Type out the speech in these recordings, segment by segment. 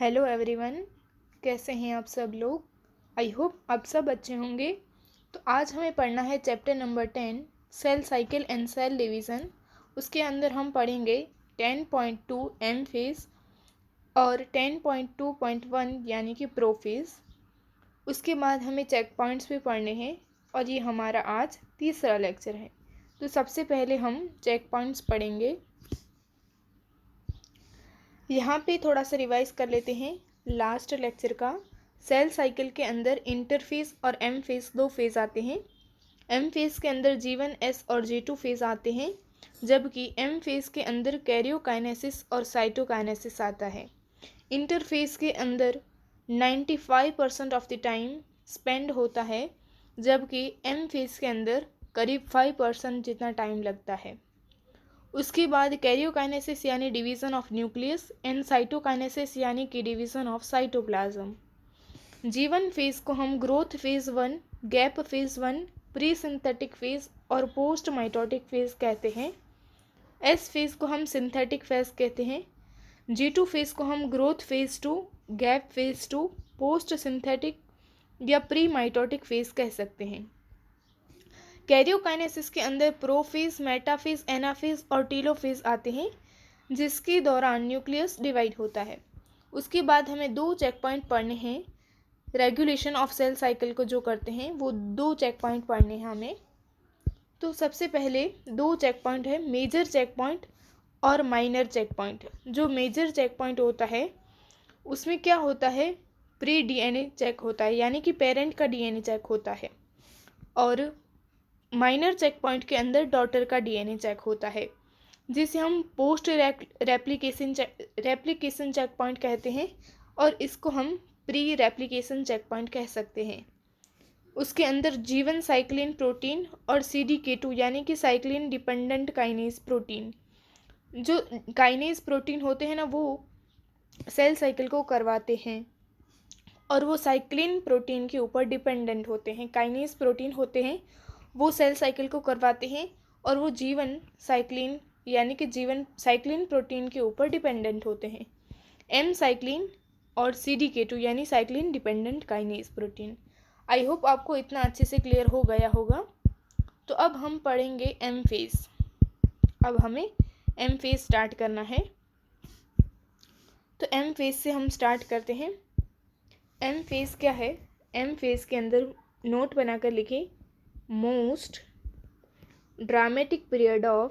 Hello everyone, कैसे हैं आप सब लोग। आई होप आप सब अच्छे होंगे। तो आज हमें पढ़ना है chapter number 10 cell cycle and cell division. उसके अंदर हम पढ़ेंगे 10.2 एम फेज़ और 10.2.1 यानी कि प्रो फेज़। उसके बाद हमें चेक पॉइंट्स भी पढ़ने हैं और ये हमारा आज तीसरा लेक्चर है। तो सबसे पहले हम चेक पॉइंट्स पढ़ेंगे। यहाँ पे थोड़ा सा रिवाइज कर लेते हैं लास्ट लेक्चर का। सेल साइकिल के अंदर इंटरफेज और एम फेज दो फेज़ आते हैं। एम फेज़ के अंदर G1 S और G2 फेज़ आते हैं, जबकि एम फेज़ के अंदर कैरियोकाइनेसिस और साइटोकाइनेसिस आता है। इंटरफेज के अंदर 95% ऑफ द टाइम स्पेंड होता है, जबकि एम फेज़ के अंदर करीब 5% जितना टाइम लगता है। उसके बाद कैरियोकाइनेसिस यानी division of nucleus and cytokinesis यानी कि division of cytoplasm. G1 phase को हम growth phase 1, gap phase 1, pre synthetic phase और पोस्ट माइटोटिक फेज़ कहते हैं। S फेज़ को हम सिंथेटिक फेज़ कहते हैं। G2 फेज़ को हम growth phase 2, gap phase 2, post synthetic या प्री माइटोटिक फेज़ कह सकते हैं। कैरियोकाइनेसिस के अंदर प्रोफेज, मेटाफेज, एनाफेज और टीलोफेज आते हैं, जिसके दौरान न्यूक्लियस डिवाइड होता है। उसके बाद हमें दो चेक पॉइंट पढ़ने हैं। रेगुलेशन ऑफ सेल साइकिल को जो करते हैं वो दो चेक पॉइंट पढ़ने हैं हमें। तो सबसे पहले दो चेक पॉइंट है, मेजर चेक पॉइंट और माइनर चेक पॉइंट। जो मेजर चेक पॉइंट होता है उसमें क्या होता है, प्री डीएनए चेक होता है, यानी कि पेरेंट का डीएनए चेक होता है। और माइनर चेक पॉइंट के अंदर डॉटर का डीएनए चेक होता है, जिसे हम पोस्ट रेप्लिकेशन चेक पॉइंट कहते हैं, और इसको हम प्री रेप्लिकेशन चेक पॉइंट कह सकते हैं। उसके अंदर G1 साइक्लिन प्रोटीन और CDK2 यानी कि साइक्लिन डिपेंडेंट काइनेज प्रोटीन, जो काइनेज प्रोटीन होते हैं ना, वो सेल साइकिल को करवाते हैं और वो साइक्लिन प्रोटीन के ऊपर डिपेंडेंट होते हैं। काइनेज प्रोटीन होते हैं वो सेल साइकिल को करवाते हैं और वो G1 साइक्लिन यानी कि G1 साइक्लिन प्रोटीन के ऊपर डिपेंडेंट होते हैं। M साइक्लिन और CDK2 यानी cyclin dependent kinase protein. I hope आपको इतना अच्छे से क्लियर हो गया होगा। तो अब हम पढ़ेंगे M फेज़। अब हमें M फेज़ स्टार्ट करना है। तो M फेज़ से हम स्टार्ट करते हैं। M फेज़ क्या है? M फेज़ के अंदर नोट बनाकर लिखें, most dramatic period of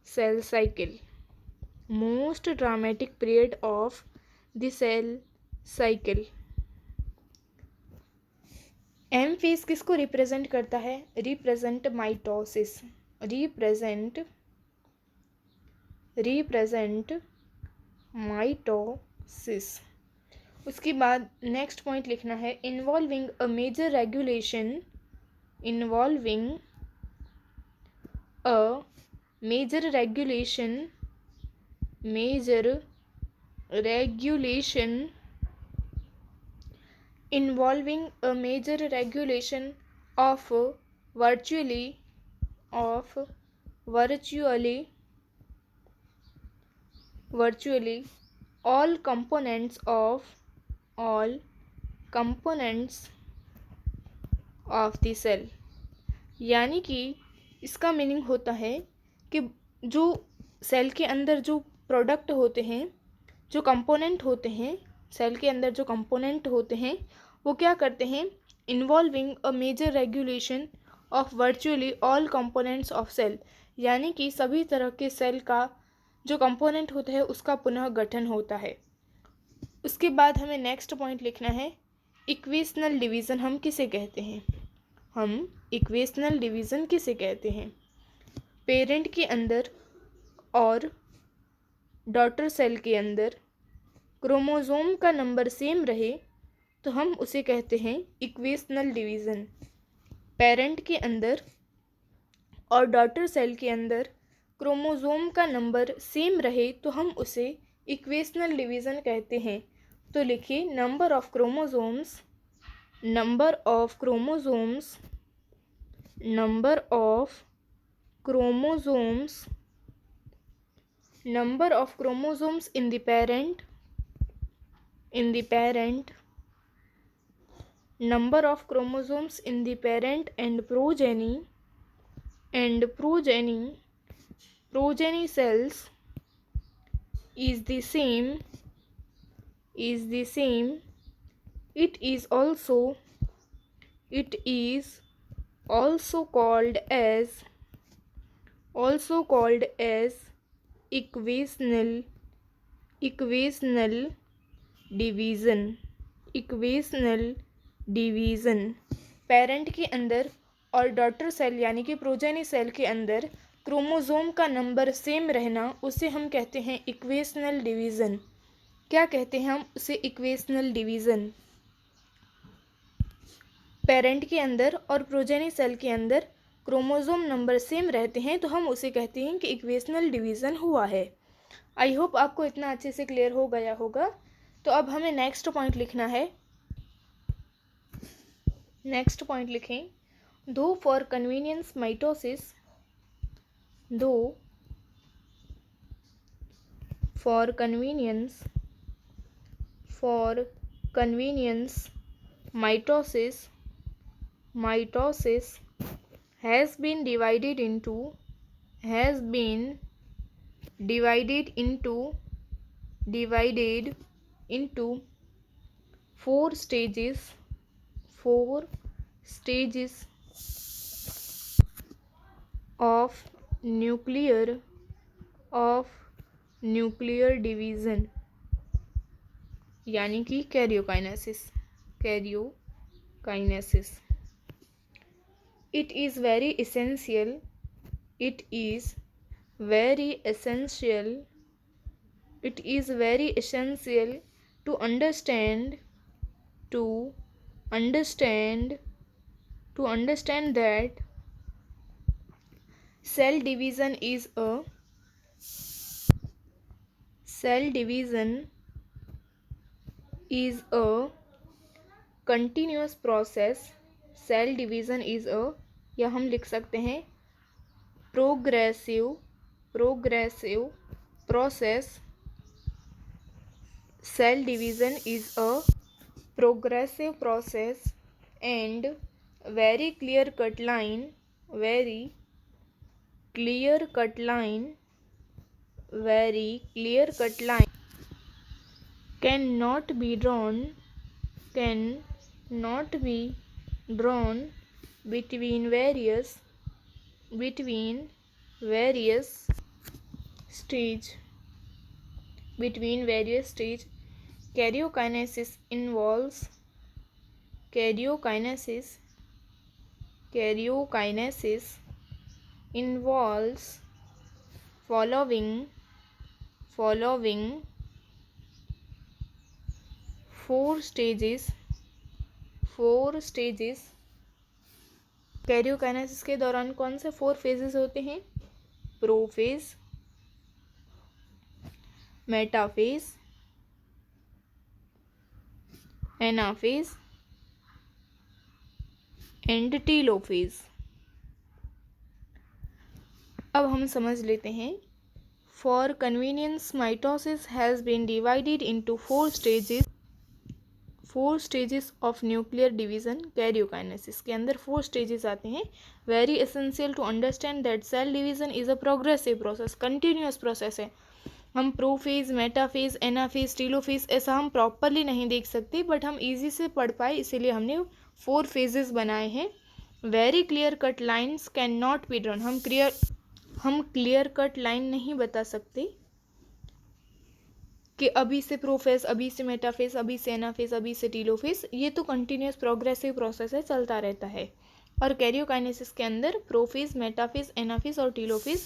cell cycle, most dramatic period of the cell cycle। M phase किसको रिप्रेजेंट करता है? Represent mitosis, represent mitosis. उसके बाद नेक्स्ट पॉइंट लिखना है, involving a major regulation of virtually all components of the cell। यानी कि इसका मीनिंग होता है कि जो सेल के अंदर जो प्रोडक्ट होते हैं, जो कंपोनेंट होते हैं, सेल के अंदर जो कंपोनेंट होते हैं वो क्या करते हैं, involving a major regulation of virtually all components of cell, यानी कि सभी तरह के सेल का जो कंपोनेंट होता है उसका पुनः गठन होता है। उसके बाद हमें नेक्स्ट पॉइंट लिखना है, इक्वेशनल डिवीज़न हम किसे कहते हैं? इक्वेशनल डिवीज़न किसे कहते हैं? पेरेंट के अंदर और डॉटर सेल के अंदर क्रोमोसोम का नंबर सेम रहे तो हम उसे कहते हैं इक्वेशनल डिवीज़न। पेरेंट के अंदर और डॉटर सेल के अंदर क्रोमोसोम का नंबर सेम रहे तो हम उसे इक्वेशनल डिवीज़न कहते हैं। तो लिखिए, number of chromosomes number of chromosomes in the parent, number of chromosomes in the parent and progeny cells is the same. It is also called as equational division. Parent के अंदर और daughter cell यानी कि progeny cell के अंदर chromosome का number same रहना, उसे हम कहते हैं इक्वेशनल डिवीज़न। क्या कहते हैं हम उसे? Equational division. पेरेंट के अंदर और प्रोजेनी सेल के अंदर क्रोमोसोम नंबर सेम रहते हैं तो हम उसे कहते हैं कि इक्वेशनल डिवीज़न हुआ है। आई होप आपको इतना अच्छे से क्लियर हो गया होगा। तो अब हमें नेक्स्ट पॉइंट लिखना है। नेक्स्ट पॉइंट लिखें, दो for convenience mitosis has been divided into 4 stages of nuclear division, यानी कि karyokinesis. It is very essential to understand that cell division is a continuous process. Cell division is a, या हम लिख सकते हैं progressive process. Cell division is a progressive process and very clear cut line cannot be drawn between various stage. Karyokinesis involves following 4 stages. Karyokinesis के दौरान कौन से 4 phases होते हैं? Prophase, metaphase, anaphase and telophase. अब हम समझ लेते हैं। For convenience mitosis has been divided into 4 stages of nuclear division. Karyokinesis के अंदर 4 स्टेजेस आते हैं। Very essential to understand that cell division is a progressive process, continuous process है। हम प्रोफेज, मेटाफेज, एनाफेज, टीलोफेज ऐसा हम प्रॉपरली नहीं देख सकते, बट हम इजी से पढ़ पाए इसीलिए हमने 4 फेजेस बनाए हैं। Very clear cut lines can not be drawn. हम क्लियर कट लाइन नहीं बता सकते कि अभी से प्रोफेज, अभी से मेटाफेज, अभी से एनाफेज, अभी से टीलोफेज। ये तो कंटिन्यूस प्रोग्रेसिव प्रोसेस है, चलता रहता है। और कैरियोकाइनेसिस के अंदर प्रोफेज, मेटाफेज, एनाफेज और टीलोफेज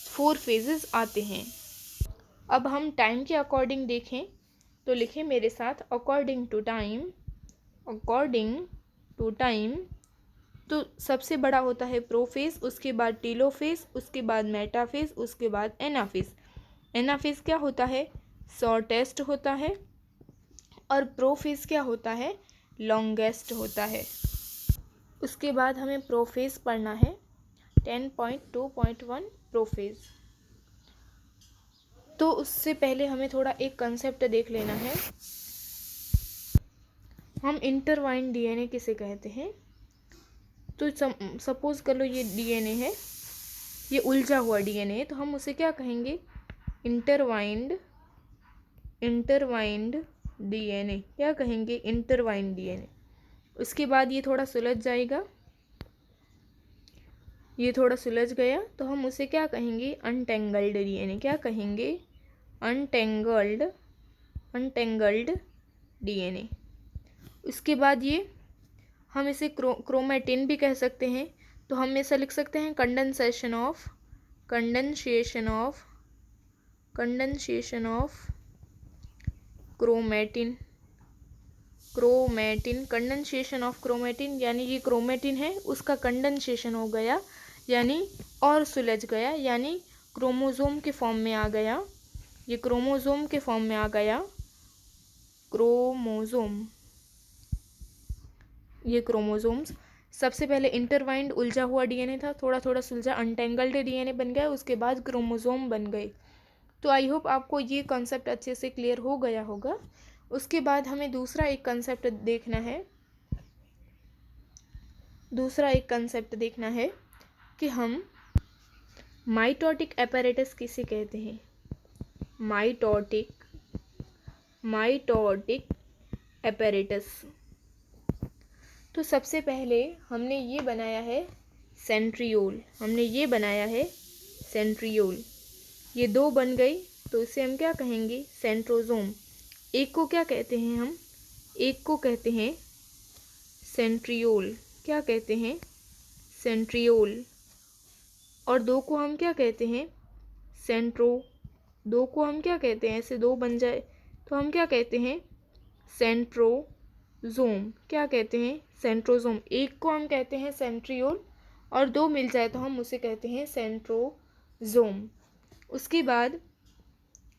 4 फेजेस आते हैं। अब हम टाइम के अकॉर्डिंग देखें तो लिखें मेरे साथ, अकॉर्डिंग टू टाइम। तो सबसे बड़ा होता है प्रोफेज, उसके बाद टीलोफेज, उसके बाद मेटाफेज, उसके बाद एनाफेज। एनाफेज क्या होता है? शॉर्टेस्ट होता है। और प्रोफेज क्या होता है? लॉन्गेस्ट होता है। उसके बाद हमें प्रोफेज पढ़ना है 10.2.1 प्रोफेज। तो उससे पहले हमें थोड़ा एक कंसेप्ट देख लेना है। हम इंटरवाइंड डीएनए किसे कहते हैं? तो सपोज कर लो ये डीएनए है, ये उलझा हुआ डीएनए है, तो हम उसे क्या कहेंगे? Intertwined DNA. क्या कहेंगे? Intertwined DNA. उसके बाद ये थोड़ा सुलझ जाएगा, ये थोड़ा सुलझ गया तो हम उसे क्या कहेंगे? Untangled DNA. क्या कहेंगे? Untangled DNA. उसके बाद ये हम इसे क्रोमेटिन भी कह सकते हैं। तो हम ऐसा लिख सकते हैं condensation of chromatin. Condensation of chromatin, यानी ये क्रोमेटिन है उसका कंडेंसेशन हो गया, यानी और सुलझ गया, यानी क्रोमोसोम के फॉर्म में आ गया। ये क्रोमोसोम के फॉर्म में आ गया, ये क्रोमोसोम्स। सबसे पहले इंटरवाइंड उलझा हुआ डीएनए था, थोड़ा थोड़ा सुलझा अनटेंगल्ड डीएनए बन गया, उसके बाद क्रोमोसोम बन गए। तो आई होप आपको ये कॉन्सेप्ट अच्छे से क्लियर हो गया होगा। उसके बाद हमें दूसरा एक कॉन्सेप्ट देखना है कि हम माइटोटिक एपैरेटस किसे कहते हैं? Mitotic apparatus. तो सबसे पहले हमने ये बनाया है सेंट्रियोल। ये दो बन गई तो इसे हम क्या कहेंगे? सेंट्रोजोम। एक को क्या कहते हैं हम? एक को कहते हैं सेंट्रियोल। क्या कहते हैं? सेंट्रियोल। और दो को हम क्या कहते हैं? दो को हम क्या कहते हैं? ऐसे दो बन जाए तो हम क्या कहते हैं? सेंट्रोजोम। क्या कहते हैं? सेंट्रोजोम। एक को हम कहते हैं सेंट्रियोल और दो मिल जाए तो हम उसे कहते हैं सेंट्रोजोम। उसके बाद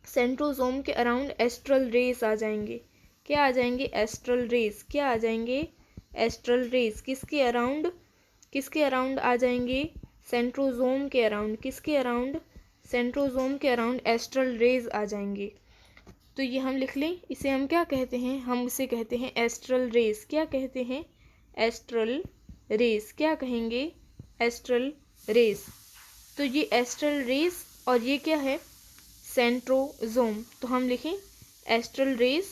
सेंट्रोजोम के अराउंड एस्ट्रल रेस आ जाएंगे। क्या आ जाएंगे? Astral rays. क्या आ जाएंगे? Astral rays. किसके अराउंड आ जाएंगे? सेंट्रोजोम के अराउंड। किसके अराउंड? सेंट्रोजोम के अराउंड एस्ट्रल रेज आ जाएंगे। तो ये हम लिख लें, इसे हम क्या कहते हैं? हम इसे कहते हैं एस्ट्रल रेस। क्या कहते हैं? Astral rays. क्या कहेंगे? Astral rays. तो ये एस्ट्रल रेस और ये क्या है? सेंट्रोजोम। तो हम लिखें एस्ट्रल रेस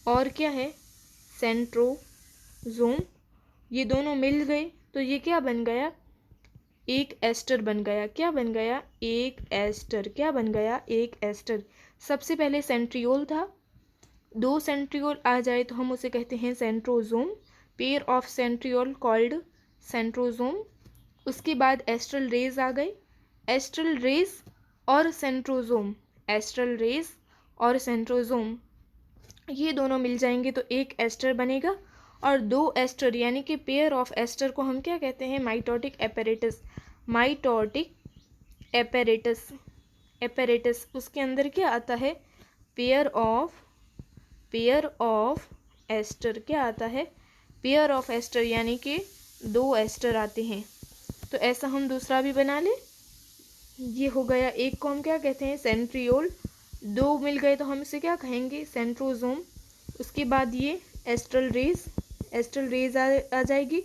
और क्या है? सेंट्रोजोम। ये दोनों मिल गए तो ये क्या बन गया? एक एस्टर बन गया। क्या बन गया? एक एस्टर। क्या बन गया? एक एस्टर। सबसे पहले सेंट्रियोल था, दो सेंट्रियोल आ जाए तो हम उसे कहते हैं centrosome. Pair of centriole called centrosome. उसके बाद एस्ट्रल रेज आ गए। एस्ट्रल रेज और सेंट्रोजोम, ये दोनों मिल जाएंगे तो एक एस्टर बनेगा और दो एस्टर यानी कि पेयर ऑफ एस्टर को हम क्या कहते हैं? Mitotic apparatus. उसके अंदर क्या आता है? Pair of aster. क्या आता है? पेयर ऑफ एस्टर, यानी कि दो एस्टर आते हैं। तो ऐसा हम दूसरा भी बना ले। ये हो गया, एक को हम क्या कहते हैं? सेंट्रियोल। दो मिल गए तो हम इसे क्या कहेंगे? सेंट्रोजोम। उसके बाद ये एस्ट्रल रेज आ जाएगी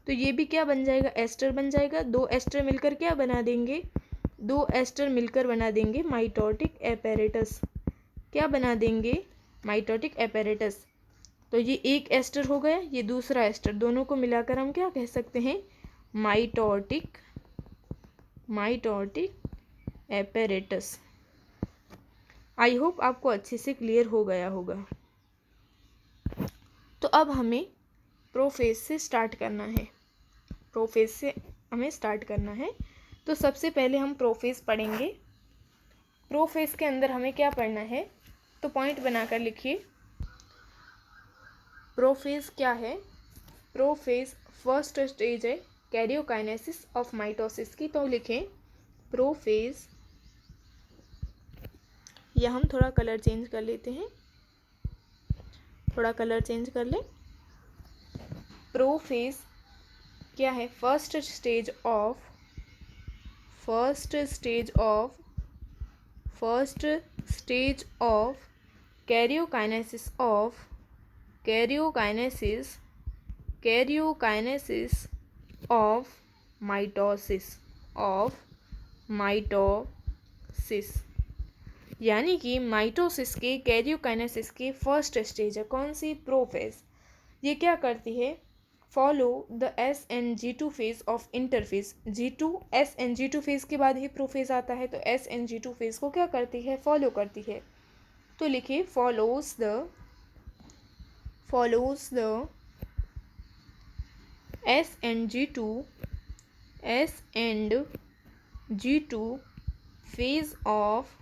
तो ये भी क्या बन जाएगा? एस्टर बन जाएगा। दो एस्टर मिलकर क्या बना देंगे? बना देंगे माइटोटिक एपैरेटस। क्या बना देंगे? Mitotic apparatus. तो ये एक एस्टर हो गया, ये दूसरा एस्टर, दोनों को मिलाकर हम क्या कह सकते हैं? Mitotic apparatus. आई होप आपको अच्छे से क्लियर हो गया होगा। तो अब हमें प्रोफेज से स्टार्ट करना है। तो सबसे पहले हम प्रोफेज पढ़ेंगे। प्रोफेज के अंदर हमें क्या पढ़ना है? तो पॉइंट बनाकर लिखिए। प्रोफेज क्या है? प्रोफेज फर्स्ट स्टेज है कैरियोकाइनेसिस ऑफ माइटोसिस की। तो लिखें प्रोफेज, या हम थोड़ा कलर चेंज कर लेते हैं। थोड़ा कलर चेंज कर ले। प्रोफेज क्या है? First stage of karyokinesis of mitosis, यानी कि माइटोसिस के कैरियोकाइनेसिस की फर्स्ट स्टेज है कौन सी? प्रोफेज। ये क्या करती है? Follow the SN-G2 phase of interphase. SN-G2 phase के बाद ही प्रोफेज आता है, तो SN-G2 फेज को क्या करती है? फॉलो करती है। तो लिखिए follows the SN-G2 phase of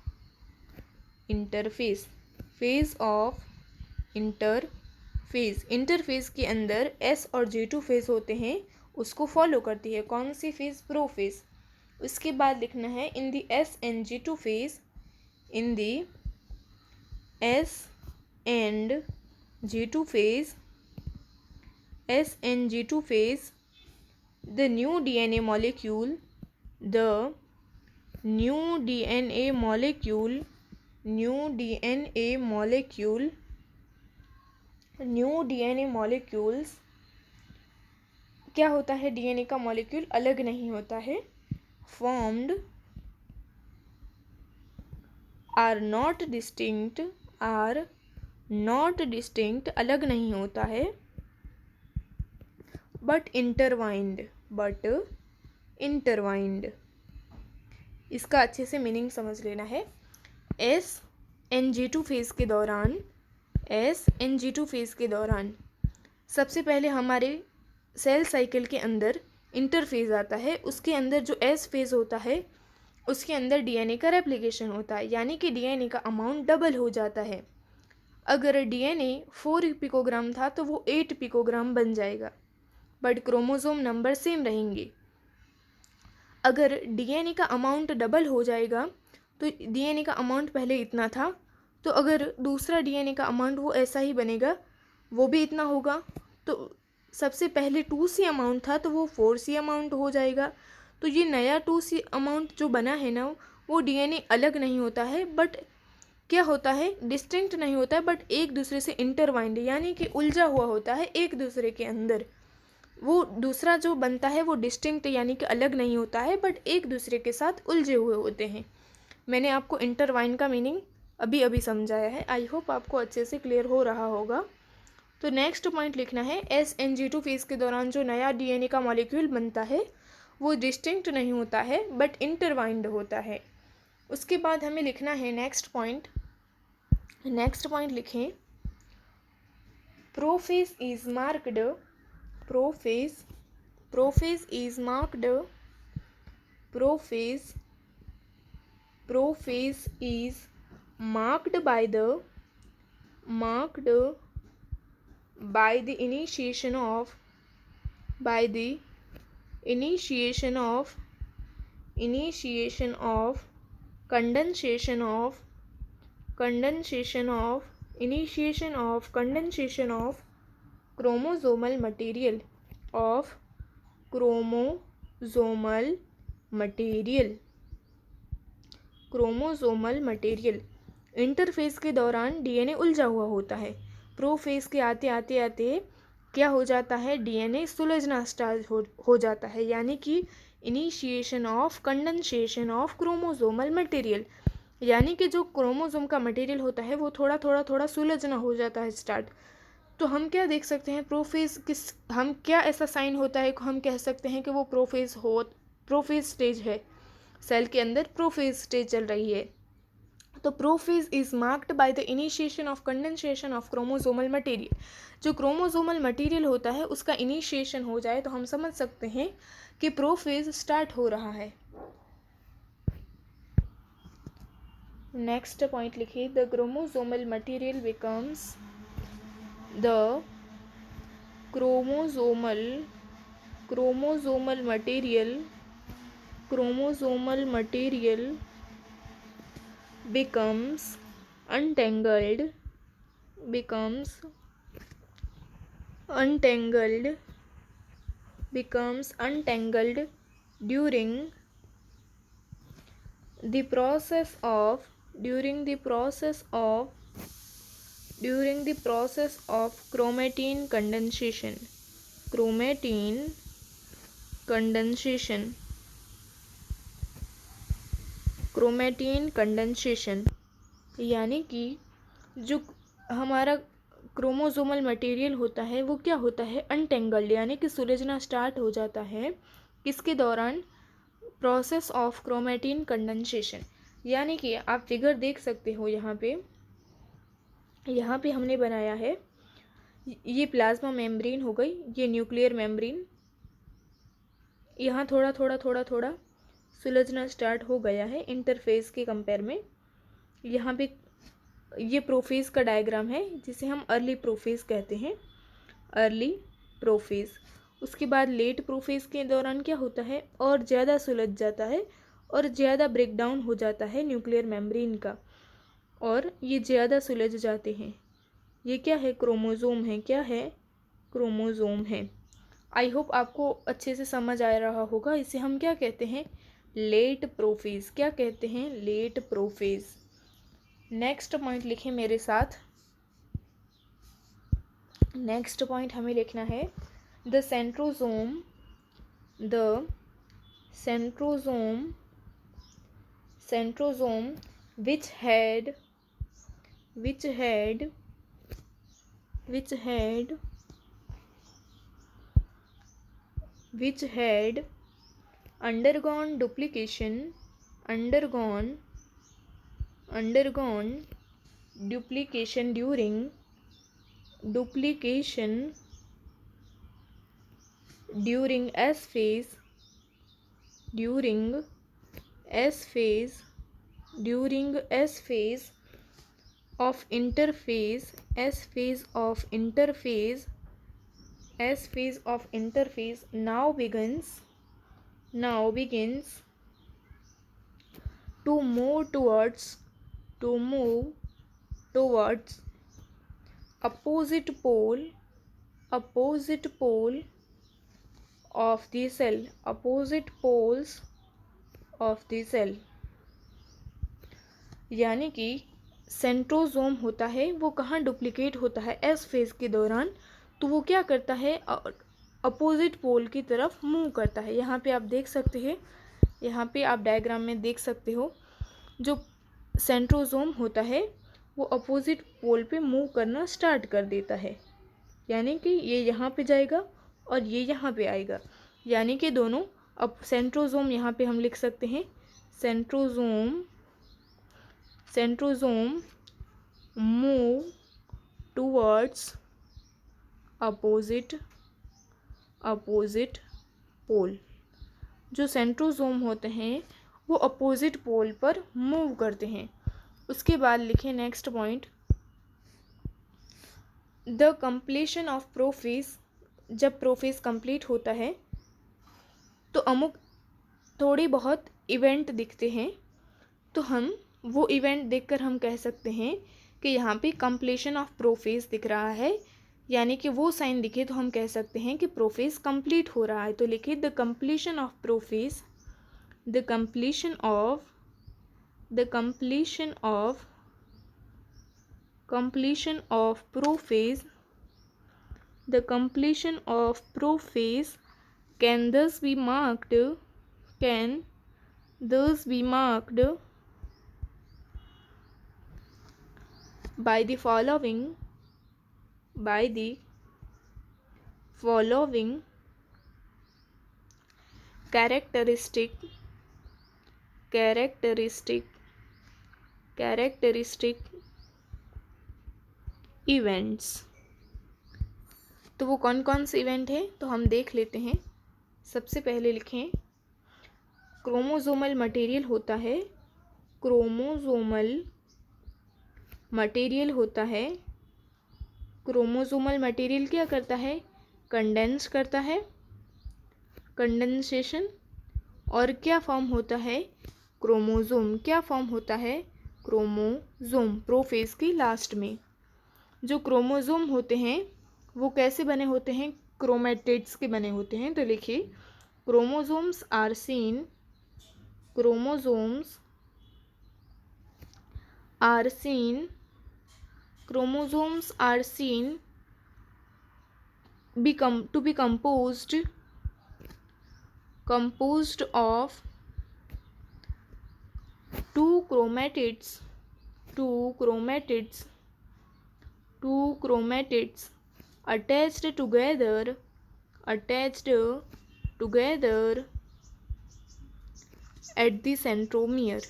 interphase. Interphase के अंदर S और G2 फेज होते हैं, उसको फॉलो करती है कौन सी फेज? प्रोफेज। उसके बाद लिखना है in the SN-G2 phase the new DNA molecule क्या होता है? DNA का मॉलिक्यूल अलग नहीं होता है। formed are not distinct अलग नहीं होता है, but intertwined। इसका अच्छे से मीनिंग समझ लेना है। SN-G2 फेज के दौरान सबसे पहले हमारे सेल साइकिल के अंदर इंटरफेज आता है। उसके अंदर जो S फेज होता है उसके अंदर DNA का रेप्लिकेशन होता है, यानी कि DNA का अमाउंट डबल हो जाता है। अगर DNA 4 पिकोग्राम था तो वो 8 पिकोग्राम बन जाएगा, बट क्रोमोसोम नंबर सेम रहेंगे। अगर DNA का अमाउंट डबल हो जाएगा तो DNA का अमाउंट पहले इतना था, तो अगर दूसरा DNA का अमाउंट वो ऐसा ही बनेगा, वो भी इतना होगा। तो सबसे पहले 2C अमाउंट था तो वो 4C अमाउंट हो जाएगा। तो ये नया 2C अमाउंट जो बना है ना, वो DNA अलग नहीं होता है, बट क्या होता है? डिस्टिंक्ट नहीं होता है, बट एक दूसरे से इंटरवाइंड, यानी कि उलझा हुआ होता है एक दूसरे के अंदर। वो दूसरा जो बनता है वो डिस्टिंक्ट यानी कि अलग नहीं होता है, बट एक दूसरे के साथ उलझे हुए होते हैं। मैंने आपको इंटरवाइन का मीनिंग अभी समझाया है। आई होप आपको अच्छे से क्लियर हो रहा होगा। तो नेक्स्ट पॉइंट लिखना है SN-G2 फेज के दौरान जो नया DNA का मॉलिक्यूल बनता है वो डिस्टिंक्ट नहीं होता है, बट इंटरवाइंड होता है। उसके बाद हमें लिखना है नेक्स्ट पॉइंट लिखें prophase is marked by the initiation of condensation of chromosomal material। Interphase के दौरान DNA उलझा हुआ होता है। प्रोफेज के आते क्या हो जाता है? DNA सुलझना स्टार्ट हो जाता है, यानी कि initiation of condensation of chromosomal material, यानी कि जो क्रोमोसोम का मटेरियल होता है वो थोड़ा सुलझना हो जाता है स्टार्ट। तो हम क्या देख सकते हैं? हम क्या ऐसा साइन होता है हम कह सकते हैं कि वो प्रोफेज स्टेज है, सेल के अंदर प्रोफेज स्टेज चल रही है। तो prophase is marked by the initiation of condensation of chromosomal material. जो क्रोमोसोमल मटेरियल होता है उसका इनिशिएशन हो जाए तो हम समझ सकते हैं कि प्रोफेज स्टार्ट हो रहा है। नेक्स्ट पॉइंट लिखिए the chromosomal material becomes untangled untangled becomes untangled during the process of during the process of chromatin condensation. chromatin condensation chromatin condensation यानी कि जो हमारा क्रोमोसोमल मटेरियल होता है वो क्या होता है, अनटेंगल्ड, यानी कि सुलझना स्टार्ट हो जाता है किसके दौरान, प्रोसेस ऑफ क्रोमेटिन कंडेंसेशन। यानी कि आप फिगर देख सकते हो यहाँ पे हमने बनाया है, ये प्लाज्मा मेम्ब्रेन हो गई, ये न्यूक्लियर मेम्ब्रेन, यहाँ थोड़ा थोड़ा सुलझना स्टार्ट हो गया है इंटरफेस के कंपेयर में। यहाँ पे ये प्रोफेज का डायग्राम है जिसे हम अर्ली प्रोफेज कहते हैं, अर्ली प्रोफेज। उसके बाद लेट प्रोफेज के दौरान क्या होता है, और ज़्यादा सुलझ जाता है और ज़्यादा ब्रेकडाउन हो जाता है न्यूक्लियर मेम्ब्रेन का, और ये ज़्यादा सुलझ जाते हैं। ये क्या है, क्रोमोज़ोम है। क्या है, क्रोमोज़ोम है। आई होप आपको अच्छे से समझ आ रहा होगा। इसे हम क्या कहते हैं, लेट प्रोफेज। क्या कहते हैं, लेट प्रोफेज। नेक्स्ट पॉइंट लिखें मेरे साथ। नेक्स्ट पॉइंट हमें लिखना है, the centrosome which had undergone duplication during S phase of interphase now begins to move towards opposite pole of the cell, opposite poles of the cell। यानी कि centrosome होता है वो कहाँ डुप्लीकेट होता है, एस फेज के दौरान, तो वो क्या करता है, अपोजिट पोल की तरफ मूव करता है। यहाँ पे आप देख सकते हैं, यहाँ पे आप डायग्राम में देख सकते हो, जो सेंट्रोजोम होता है वो अपोजिट पोल पे मूव करना स्टार्ट कर देता है। यानी कि ये यहाँ पे जाएगा और ये यहाँ पे आएगा, यानी कि दोनों, अब सेंट्रोजोम यहाँ पे हम लिख सकते हैं, centrosome move towards opposite pole. जो सेंट्रोजोम होते हैं वो अपोजिट पोल पर मूव करते हैं। उसके बाद लिखें next point, the completion of prophase. जब प्रोफेज कंप्लीट होता है तो अमुक थोड़ी बहुत इवेंट दिखते हैं, तो हम वो इवेंट देखकर हम कह सकते हैं कि यहाँ पे कंप्लीशन ऑफ प्रोफेज दिख रहा है, यानी कि वो साइन दिखे तो हम कह सकते हैं कि प्रोफेज कंप्लीट हो रहा है। तो लिखिए the completion of prophase, the completion of prophase can thus be marked by the following characteristic events। तो वो कौन कौन से इवेंट है तो हम देख लेते हैं। सबसे पहले लिखें, क्रोमोसोमल मटेरियल होता है, क्रोमोसोमल मटेरियल क्या करता है, कंडेंस करता है, कंडेंसेशन, और क्या फॉर्म होता है, क्रोमोसोम। क्या फॉर्म होता है, क्रोमोसोम, प्रोफेज की लास्ट में। जो क्रोमोसोम होते हैं वो कैसे बने होते हैं, क्रोमेटिड्स के बने होते हैं। तो लिखिए chromosomes are seen, chromosomes are seen, chromosomes are seen to be composed of two chromatids, two chromatids attached together at the centromere,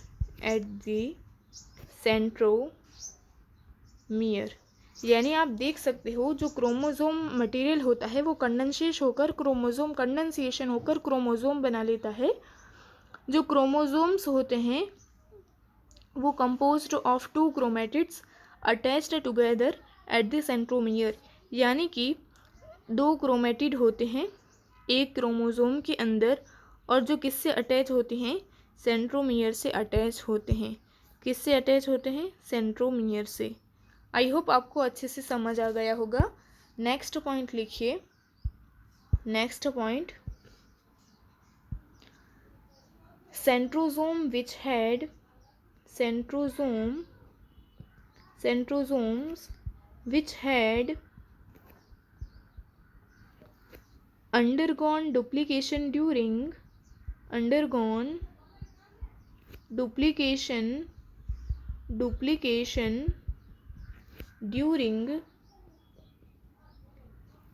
यानी आप देख सकते हो जो क्रोमोसोम मटेरियल होता है वो कंडेंसेशन होकर क्रोमोसोम बना लेता है। जो क्रोमोसोम्स होते हैं वो composed of two chromatids attached together at the centromere, यानी कि दो क्रोमेटिड होते हैं एक क्रोमोसोम के अंदर और जो किससे अटैच होते हैं, सेंट्रोमियर से अटैच होते हैं। किससे अटैच होते हैं, सेंट्रोमियर से। आई होप आपको अच्छे से समझ आ गया होगा। नेक्स्ट पॉइंट लिखिए, next point, centrosome which had centrosomes which had undergone duplication during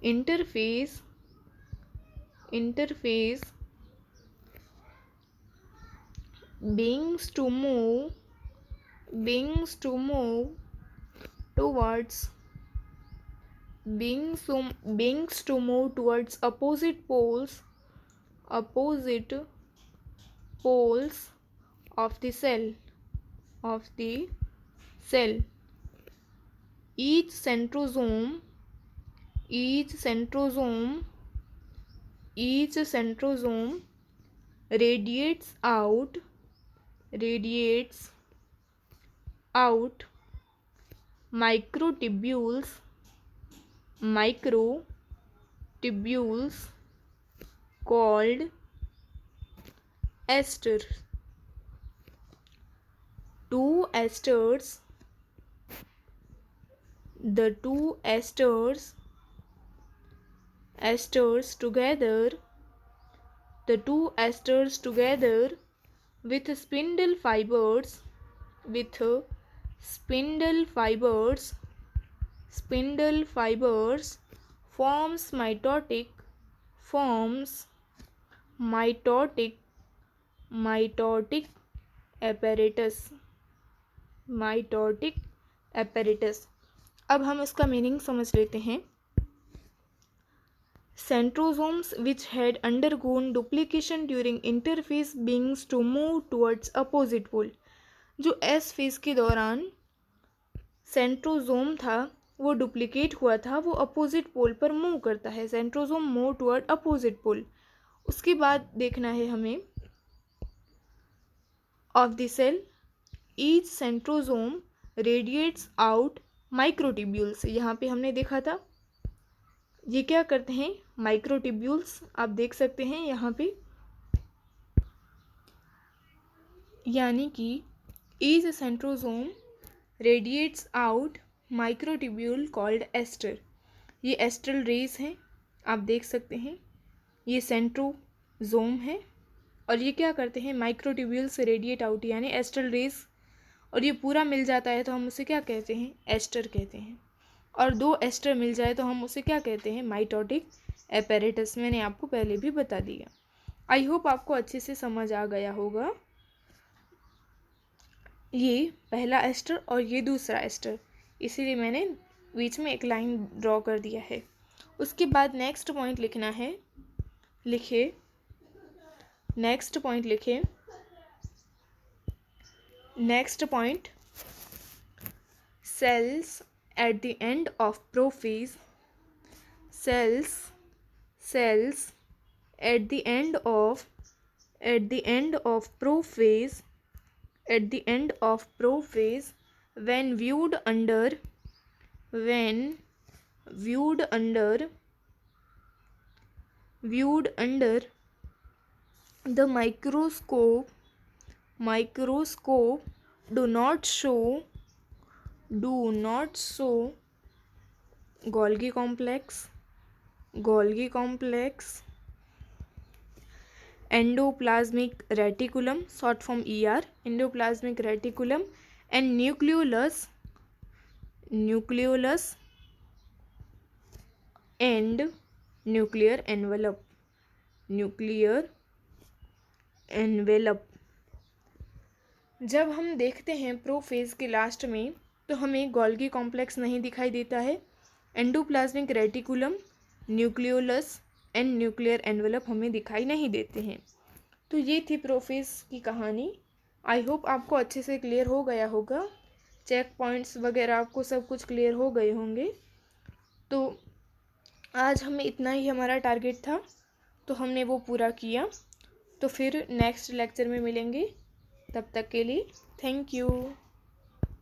interphase beings to move towards opposite poles of the cell. Each centrosome radiates out microtubules called esters. The two esters together with spindle fibers forms mitotic apparatus। अब हम इसका meaning समझ लेते हैं। Centrosomes which had undergone duplication during interphase beings to move towards opposite pole। जो S phase के दौरान centrosome था वो डुप्लीकेट हुआ था, वो अपोजिट पोल पर मूव करता है। Centrosome move toward opposite pole. उसके बाद देखना है हमें of the cell each centrosome radiates out microtubules. यहाँ पे हमने देखा था ये क्या करते हैं, माइक्रोट्यूब्यूल्स। आप देख सकते हैं यहाँ पे, यानी कि each centrosome radiates out microtubule called aster. ये एस्ट्रल रेज हैं, आप देख सकते हैं। ये सेंट्रोसोम है और ये क्या करते हैं, माइक्रोट्यूब्यूल से रेडिएट आउट यानी एस्ट्रल रेज, और ये पूरा मिल जाता है तो हम उसे क्या कहते हैं, एस्टर कहते हैं। और दो एस्टर मिल जाए तो हम उसे क्या कहते हैं, माइटोटिक एपेरेटस। मैंने आपको पहले भी बता दिया। आई होप आपको अच्छे से समझ आ गया होगा। ये पहला एस्टर और ये दूसरा एस्टर, इसीलिए मैंने बीच में एक लाइन ड्रॉ कर दिया है। उसके बाद नेक्स्ट पॉइंट लिखना है। लिखिए नेक्स्ट पॉइंट, लिखिए next point, cells at the end of prophase, cells at the end of prophase when viewed under viewed under the microscope do not show Golgi complex, endoplasmic reticulum, short form ER, endoplasmic reticulum, and nucleolus and nuclear envelope. जब हम देखते हैं prophase के last में तो हमें Golgi complex नहीं दिखाई देता है, endoplasmic reticulum, nucleolus and nuclear envelope हमें दिखाई नहीं देते हैं। तो ये थी प्रोफेज की कहानी। आई होप आपको अच्छे से क्लियर हो गया होगा, चेक पॉइंट्स वगैरह आपको सब कुछ क्लियर हो गए होंगे। तो आज हमें इतना ही हमारा टारगेट था, तो हमने वो पूरा किया। तो फिर नेक्स्ट लेक्चर में मिलेंगे, तब तक के लिए थैंक यू।